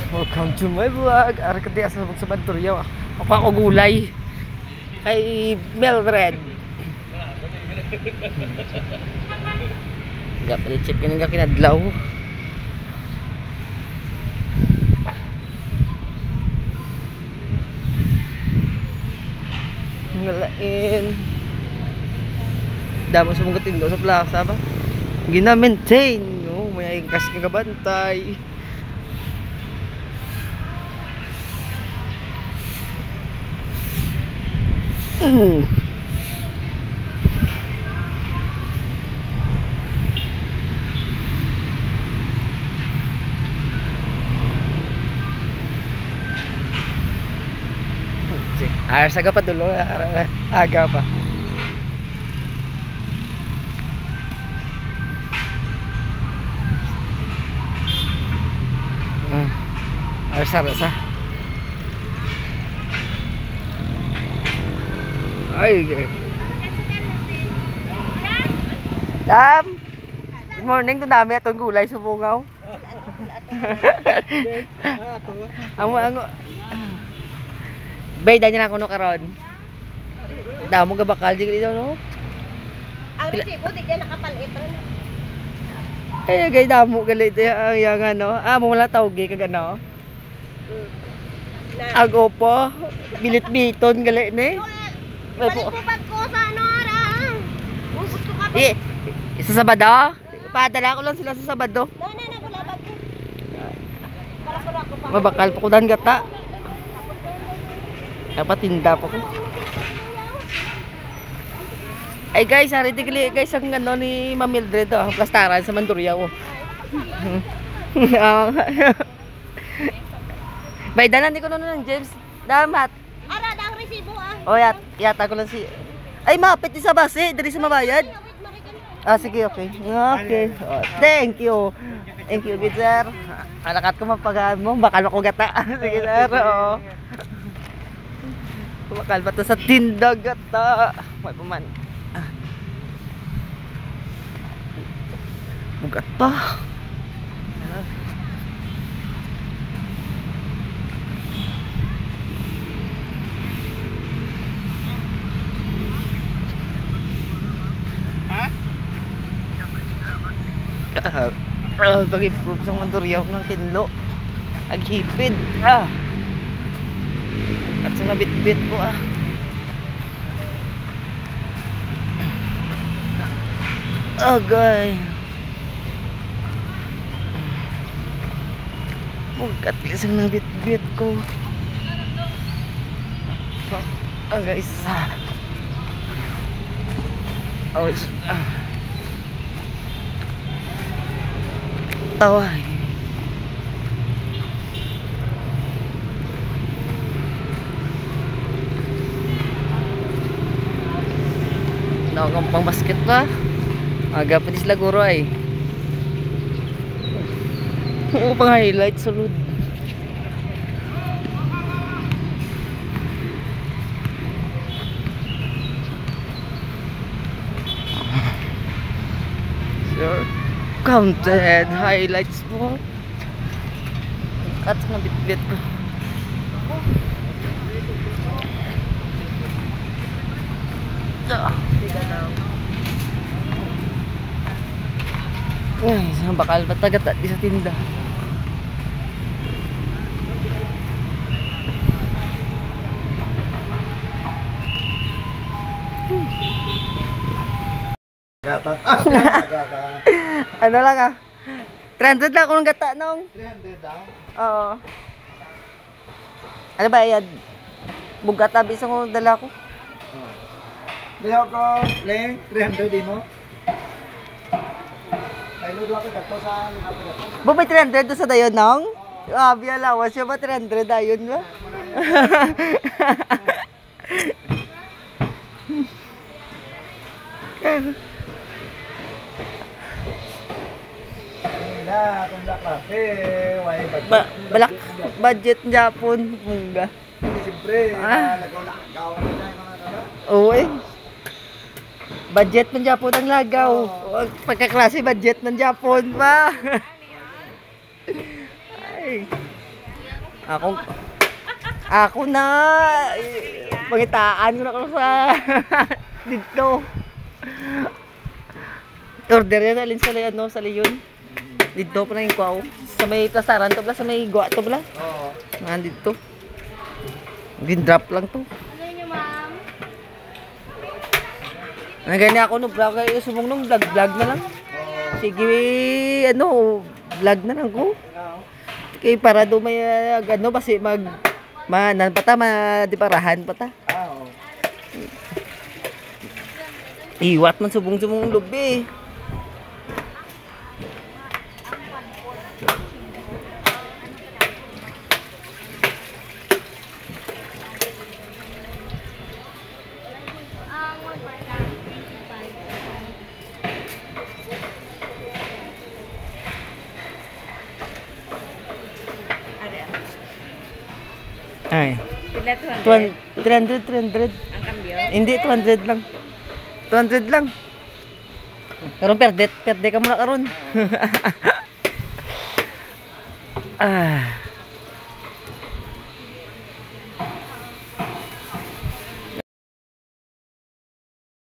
Welcome to my vlog. Ara ka di asal sa Banturyaw. Ako ako gulay. Kay Mildred. Gak pala check yun nga kinadlaw. Ngalain. Damo sa mga tindo sa plaza ba? Gina-maintain. No? May kas kagabantay. Saga pa dulu, aga pa. Rasa. Ay, Dam. Good morning, to dami atong gulay sa bungaw. Amo. Bay danya na kuno karon. Damo ga bakal di dito no. Ang resibo di ka nakapalit ron. Eh gay damo galit yang ano. Mo wala tawgi kag ano. Ago po. Bilit-biton gali ni. Balik ko pag ko sa ano ra. Ubus ko ka pa. Sa Sabado? Padala ko lang sila sa Sabado. Na bulabag ko. Para ko pa. Mabakal pa ko dan gata. Dapat tinda pa ko. Ay guys, hari tigli guys ang ano ni Ma'am Mildred ang plastaran sa Manduryaw. Bay dalan di ko noon ng James. Damat. Ara dang resibo ah. Oh, yata ko lang si. Ay, mapit sa base, dali sa mabayad. Sige, okay. Okay. Oh, thank you. Thank you, good sir. Alakat ko mapagaan mo, bakal ako gata. Sige, sir. Oo. Bakal ba to sa tinda gata? May paman. Bugat pa. Pag-improve sa Manduryaw ng kinlo. Aghipid. At sa nabit-bit ko Agay. Mugat isang nabit-bit ko. Agay isa. Taway. Nakakang pang basket pa. Aga pa sila guro ay. Oo, pang highlight sulod. Sure. Counted highlights mo. At na bit-bit ko. Ay, bakal patagat di sa tinda. Ano lang 300 lang kung gata nung 300 daw? Oo. Ano ba yan? Bugata bisa ko dala ko. Diyo ko, Leng, 300 di mo? Ay, ludo ako gato sa gato. Bumay 300 doon sa dayon nung? Abi alawas siya ba 300 dayon ba? Balak budget Japon mungga. Siyempre, lagaw-lagaw na yung mga ano. Oo budget ng Japon ang lagaw. Pagkaklase budget ng Japon pa. Ay. Ako na. Pangitaan ko na ko sa dito. Order yan alin sa ano sa Leon. Dito pa na yung kuwaw. Sa may plastaran to bla, sa may guwa to bla. Oo. Nandito. Drop lang to. Ano nyo, ma'am? Nagani ako no vlog kayo sumong nung vlog na lang. Sige, ano, vlog na lang ko. Kay para do may ano basi manan pa ta madiparahan pa ta. Oo. Iwat man subong-subong lubi. Ay. 300. Ang kambyo? Hindi, 200 lang. 200 lang. Karon perde ka muna karon. Ah.